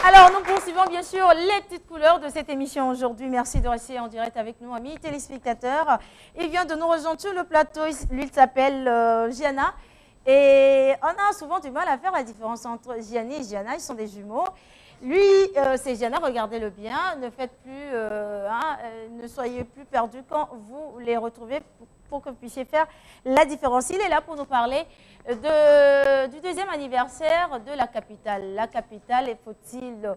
Alors, nous poursuivons bien sûr les petites couleurs de cette émission aujourd'hui. Merci de rester en direct avec nous, amis téléspectateurs. Il vient de nous rejoindre sur le plateau. Lui, il s'appelle Gianna. Et on a souvent du mal à faire la différence entre Gianni et Gianna. Ils sont des jumeaux. Lui, c'est Gianna, regardez-le bien. Ne faites plus, ne soyez plus perdus quand vous les retrouvez pour que vous puissiez faire la différence. Il est là pour nous parler du deuxième anniversaire de la capitale. La capitale, et faut-il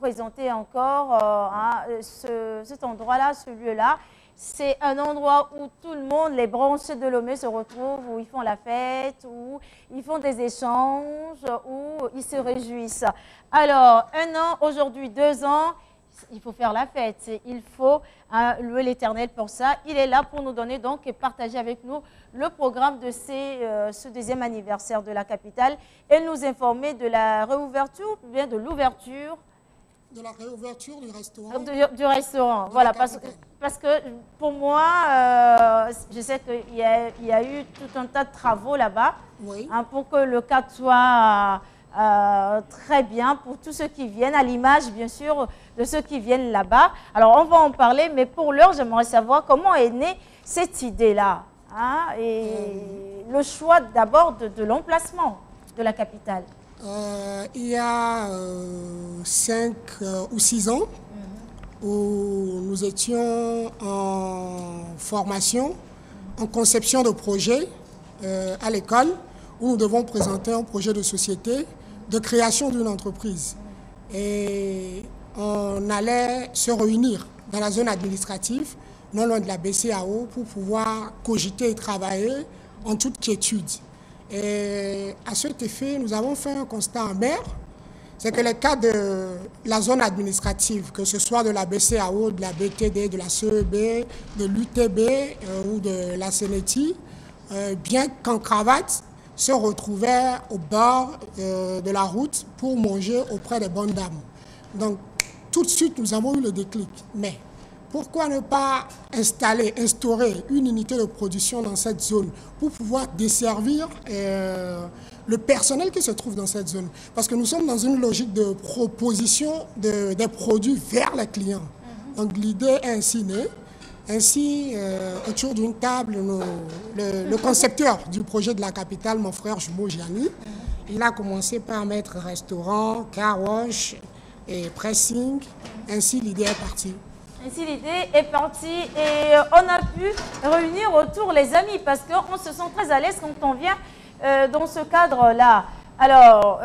présenter encore cet endroit-là, ce lieu-là. C'est un endroit où tout le monde, les branchés de Lomé se retrouvent, où ils font la fête, où ils font des échanges, où ils se réjouissent. Alors, 1 an, aujourd'hui 2 ans, il faut faire la fête. Il faut louer l'Éternel pour ça. Il est là pour nous donner donc et partager avec nous le programme de ce deuxième anniversaire de la capitale et nous informer de la réouverture ou bien de l'ouverture. De la réouverture du restaurant. Du restaurant, voilà, parce que pour moi, je sais qu'il y a eu tout un tas de travaux là-bas, oui, pour que le cadre soit très bien pour tous ceux qui viennent, à l'image bien sûr de ceux qui viennent là-bas. Alors on va en parler, mais pour l'heure, j'aimerais savoir comment est née cette idée-là, et le choix d'abord de l'emplacement de la capitale. Il y a 5 ou 6 ans, où nous étions en formation, en conception de projet à l'école, où nous devons présenter un projet de société de création d'une entreprise. Et on allait se réunir dans la zone administrative, non loin de la BCAO, pour pouvoir cogiter et travailler en toute quiétude. Et à cet effet, nous avons fait un constat amer, c'est que les cas de la zone administrative, que ce soit de la BCAO, de la BTD, de la CEB, de l'UTB ou de la CNETI, bien qu'en cravate, se retrouvaient au bord de la route pour manger auprès des bonnes dames. Donc, tout de suite, nous avons eu le déclic. Mais pourquoi ne pas instaurer une unité de production dans cette zone pour pouvoir desservir le personnel qui se trouve dans cette zone? Parce que nous sommes dans une logique de proposition des produits vers les clients. Donc l'idée est ainsi née. Ainsi, autour d'une table, le concepteur du projet de la capitale, mon frère jumeau Gianni, il a commencé par mettre restaurant, car wash et pressing. Ainsi, l'idée est partie. Ainsi, l'idée est partie et on a pu réunir autour les amis parce qu'on se sent très à l'aise quand on vient dans ce cadre-là. Alors,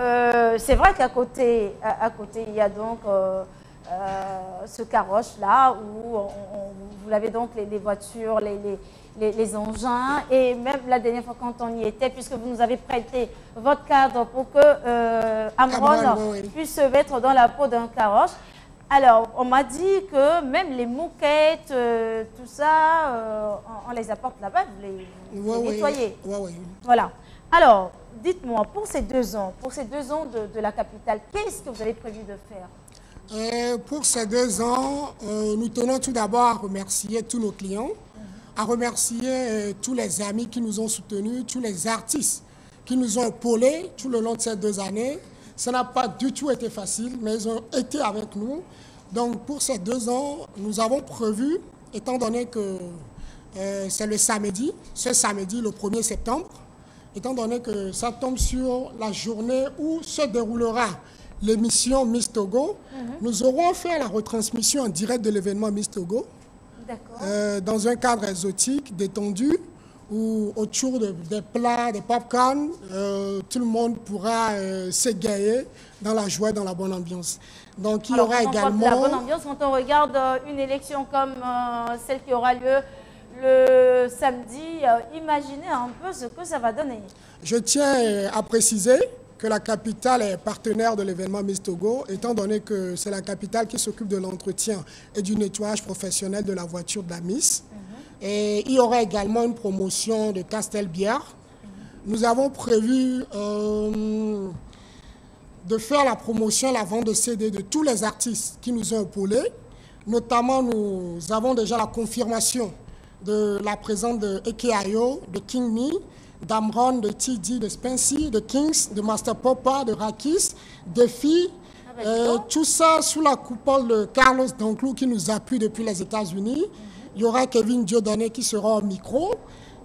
c'est vrai qu'à côté, il y a donc ce carrosse-là où vous avez donc les voitures, les engins et même la dernière fois quand on y était, puisque vous nous avez prêté votre cadre pour que Amron puisse se mettre dans la peau d'un carrosse. Alors, on m'a dit que même les moquettes, tout ça, on les apporte là-bas, vous les nettoyez. Oui. Voilà. Alors, dites-moi, pour ces 2 ans, de la capitale, qu'est-ce que vous avez prévu de faire? Pour ces 2 ans, nous tenons tout d'abord à remercier tous nos clients, à remercier tous les amis qui nous ont soutenus, tous les artistes qui nous ont épaulés tout le long de ces 2 années. Ça n'a pas du tout été facile, mais ils ont été avec nous. Donc pour ces 2 ans, nous avons prévu, étant donné que c'est le samedi, ce samedi, le 1er septembre, étant donné que ça tombe sur la journée où se déroulera l'émission Miss Togo, nous aurons fait la retransmission en direct de l'événement Miss Togo, dans un cadre exotique, détendu, où autour des plats, des pop-corn, tout le monde pourra s'égayer dans la joie, dans la bonne ambiance. Donc il y aura également... La bonne ambiance, quand on regarde une élection comme celle qui aura lieu le samedi, imaginez un peu ce que ça va donner. Je tiens à préciser que la capitale est partenaire de l'événement Miss Togo, étant donné que c'est la capitale qui s'occupe de l'entretien et du nettoyage professionnel de la voiture de la Miss. Et il y aura également une promotion de Castelbière. Nous avons prévu de faire la promotion, la vente de CD de tous les artistes qui nous ont épaulés. Notamment, nous avons déjà la confirmation de la présence de Ekeayo, de King Me, d'Amron, de TD, de Spency, de Kings, de Master Popa, de Rakis, de Fi, Tout ça sous la coupole de Carlos Danclou qui nous appuie depuis les États-Unis. Il y aura Kevin Dieudonné qui sera au micro.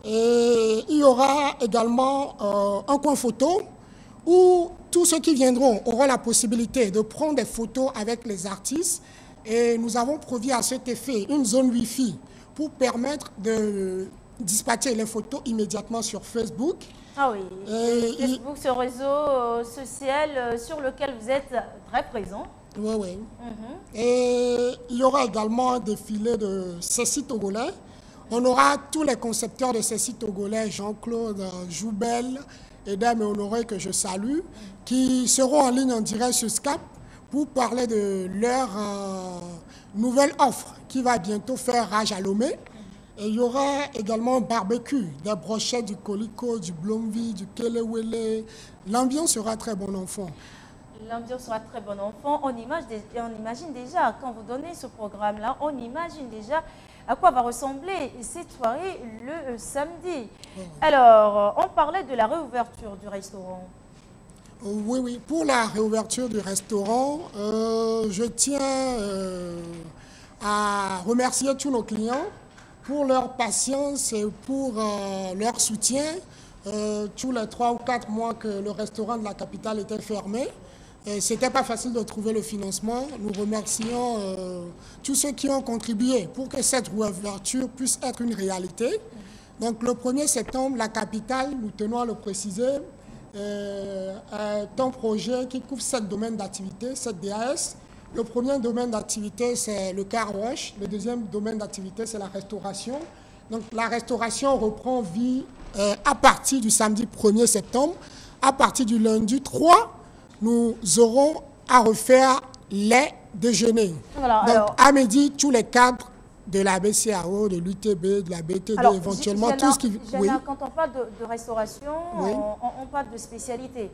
Et il y aura également un coin photo où tous ceux qui viendront auront la possibilité de prendre des photos avec les artistes. Et nous avons produit à cet effet une zone Wi-Fi pour permettre de dispatcher les photos immédiatement sur Facebook. Ah oui, Facebook, ce réseau social sur lequel vous êtes très présent. Oui, oui. Et il y aura également un défilé de ces sites togolais. On aura tous les concepteurs de ces sites togolais, Jean-Claude Joubel, Edem et Honoré, que je salue, qui seront en ligne en direct sur Skype pour parler de leur nouvelle offre qui va bientôt faire rage à Lomé. Et il y aura également un barbecue, des brochettes, du colico, du blomvi, du kelewele. L'ambiance sera très bon enfant. L'ambiance sera très bon enfant. On imagine déjà, quand vous donnez ce programme-là, on imagine déjà à quoi va ressembler cette soirée le samedi. Alors, on parlait de la réouverture du restaurant. Oui, oui. Pour la réouverture du restaurant, je tiens à remercier tous nos clients pour leur patience et pour leur soutien. Tous les 3 ou 4 mois que le restaurant de la capitale était fermé, ce n'était pas facile de trouver le financement. Nous remercions tous ceux qui ont contribué pour que cette réouverture puisse être une réalité. Donc le 1er septembre, la capitale, nous tenons à le préciser, est un projet qui couvre 7 domaines d'activité, 7 DAS. Le premier domaine d'activité, c'est le car wash. Le deuxième domaine d'activité, c'est la restauration. Donc la restauration reprend vie à partir du samedi 1er septembre. À partir du lundi 3, nous aurons à refaire les déjeuners. Voilà, donc alors, à midi, tous les cadres de la BCAO, de l'UTB, de la BTD, alors, éventuellement, tout ce qui... Oui. Quand on parle de restauration, oui, on parle de spécialité.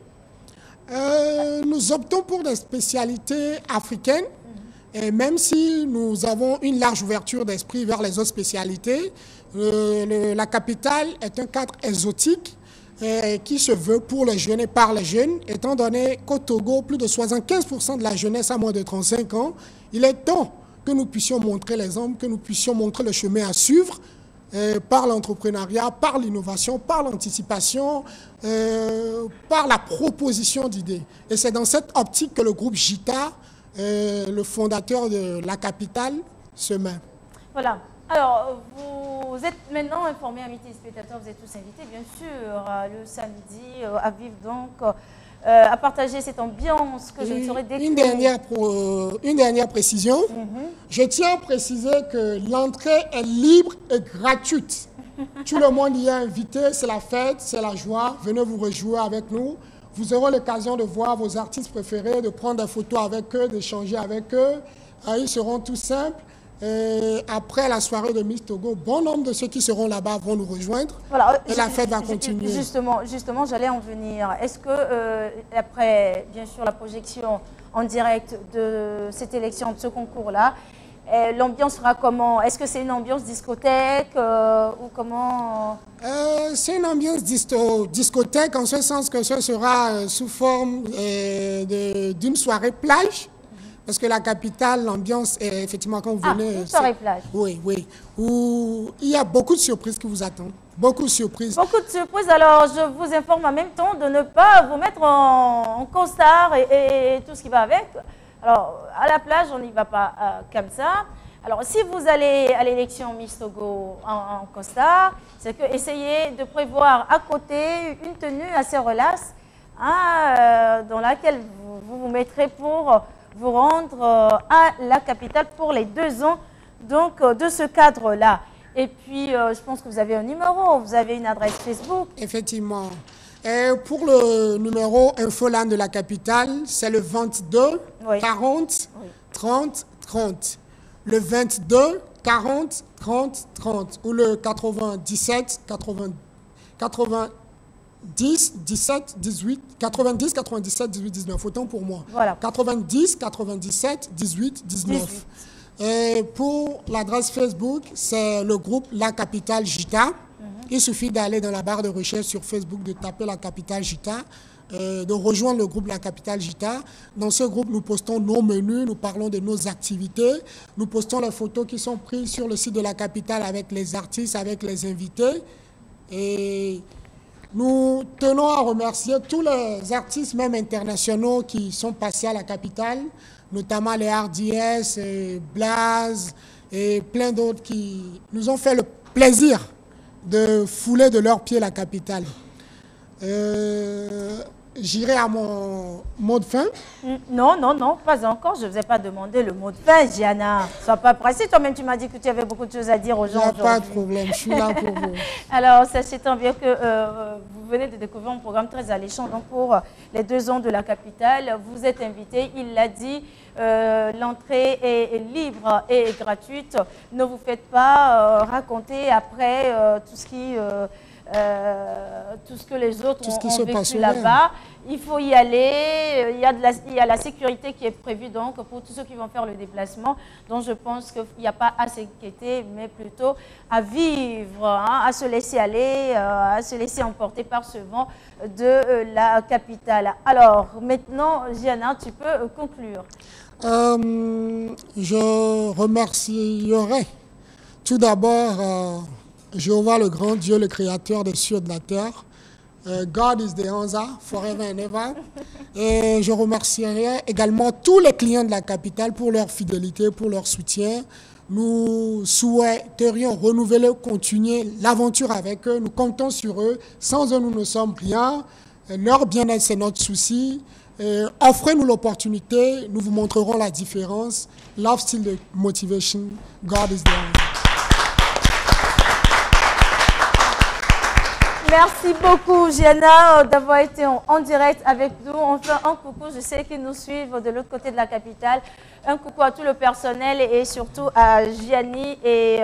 Nous optons pour des spécialités africaines, et même si nous avons une large ouverture d'esprit vers les autres spécialités, la capitale est un cadre exotique qui se veut pour les jeunes et par les jeunes, étant donné qu'au Togo, plus de 75% de la jeunesse a moins de 35 ans. Il est temps que nous puissions montrer l'exemple, que nous puissions montrer le chemin à suivre par l'entrepreneuriat, par l'innovation, par l'anticipation, par la proposition d'idées. Et c'est dans cette optique que le groupe JITA, le fondateur de la capitale, se met. Voilà. Alors, vous êtes maintenant informés, amis téléspectateurs, vous êtes tous invités, bien sûr, le samedi, à vivre donc, à partager cette ambiance que je ne saurais décrire. Une dernière précision. Je tiens à préciser que l'entrée est libre et gratuite. Tout le monde y est invité, c'est la fête, c'est la joie. Venez vous rejouer avec nous. Vous aurez l'occasion de voir vos artistes préférés, de prendre des photos avec eux, d'échanger avec eux. Ils seront tout simples. Et après la soirée de Miss Togo, bon nombre de ceux qui seront là-bas vont nous rejoindre. Voilà, et la fête va continuer. Justement, j'allais en venir. Est-ce que, après, bien sûr, la projection en direct de cette élection, de ce concours-là, l'ambiance sera comment? Est-ce que c'est une ambiance discothèque ou comment? C'est une ambiance discothèque en ce sens que ce sera sous forme d'une soirée plage. Parce que la capitale, l'ambiance est effectivement quand vous venez... une soirée plage. Oui, oui. Où il y a beaucoup de surprises qui vous attendent. Beaucoup de surprises. Beaucoup de surprises. Alors, je vous informe en même temps de ne pas vous mettre en costard et tout ce qui va avec. Alors, à la plage, on n'y va pas comme ça. Alors, si vous allez à l'élection Miss Togo en costard, c'est que essayez de prévoir à côté une tenue assez relaxe dans laquelle vous mettrez pour vous rendre à la capitale pour les 2 ans donc, de ce cadre-là. Et puis, je pense que vous avez un numéro, vous avez une adresse Facebook. Effectivement. Et pour le numéro Infoland de la capitale, c'est le 22 40 30 30. Le 22 40 30 30 ou le 97 10, 17, 18, 90, 97, 18, 19. Autant pour moi. Voilà. 90, 97, 18, 19. Et pour l'adresse Facebook, c'est le groupe La Capitale JITA. Il suffit d'aller dans la barre de recherche sur Facebook, de taper La Capitale JITA. de rejoindre le groupe La Capitale Gita. Dans ce groupe, nous postons nos menus, nous parlons de nos activités, nous postons les photos qui sont prises sur le site de La Capitale avec les artistes, avec les invités. Et nous tenons à remercier tous les artistes, même internationaux, qui sont passés à La Capitale, notamment les RDS, et Blaze et plein d'autres qui nous ont fait le plaisir de fouler de leurs pieds La Capitale. J'irai à mon mot de fin. Non, non, non, pas encore. Je ne vous ai pas demandé le mot de fin, Gianna. Sois pas pressée. Toi-même, tu m'as dit que tu avais beaucoup de choses à dire aux gens aujourd'hui. Il n'y a pas de problème, je suis là pour vous. Alors, sachez tant bien que vous venez de découvrir un programme très alléchant. Donc, pour les 2 ans de La Capitale, vous êtes invités. Il l'a dit, l'entrée est libre et gratuite. Ne vous faites pas raconter après tout ce que les autres ont vécu là-bas. Il faut y aller. Il y a la sécurité qui est prévue donc pour tous ceux qui vont faire le déplacement. Donc je pense qu'il n'y a pas à s'inquiéter, mais plutôt à vivre, hein, à se laisser aller, à se laisser emporter par ce vent de La Capitale. Alors maintenant, Gianna, tu peux conclure. Je remercierai tout d'abord Jéhovah le grand Dieu, le créateur des cieux et de la terre. God is the answer, forever and ever. Et je remercierai également tous les clients de La Capitale pour leur fidélité, pour leur soutien. Nous souhaiterions renouveler, continuer l'aventure avec eux. Nous comptons sur eux. Sans eux, nous ne sommes rien. Leur bien-être, c'est notre souci. Offrez-nous l'opportunité. Nous vous montrerons la différence. Love still the motivation. God is the answer. Merci beaucoup, Gianna, d'avoir été en direct avec nous. On fait un coucou, je sais qu'ils nous suivent de l'autre côté de La Capitale. Un coucou à tout le personnel et surtout à Gianni et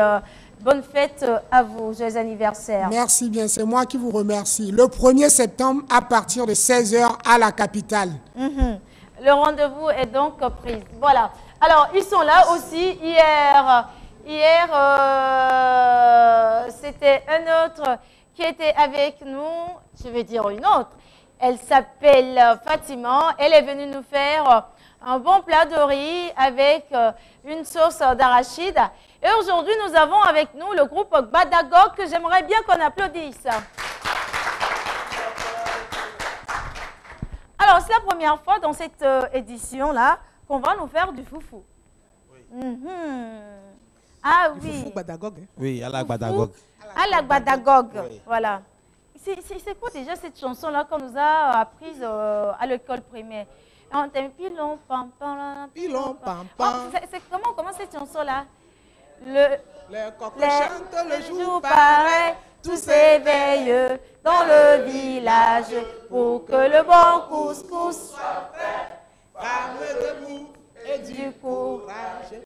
bonne fête à vous, joyeux anniversaire. Merci bien, c'est moi qui vous remercie. Le 1er septembre à partir de 16h à La Capitale. Le rendez-vous est donc pris. Voilà. Alors, ils sont là aussi. Hier c'était un autre qui était avec nous, je vais dire une autre. Elle s'appelle Fatima. Elle est venue nous faire un bon plat de riz avec une sauce d'arachide. Et aujourd'hui, nous avons avec nous le groupe Gbadagog que j'aimerais bien qu'on applaudisse. Alors, c'est la première fois dans cette édition-là qu'on va nous faire du foufou. Oui. Ah oui. Foufou Gbadagog. Hein? Oui, à la Gbadagog. À la Gbadagog, oui. Voilà. C'est quoi déjà cette chanson-là qu'on nous a apprise à l'école primaire? On t'aime pilon, pam, pam, pilon, pam, pam. C'est comment cette chanson-là? Le coq chante le jour pareil, tous s'éveillent dans le village pour que le bon couscous soit prêt. Parle debout et du courage.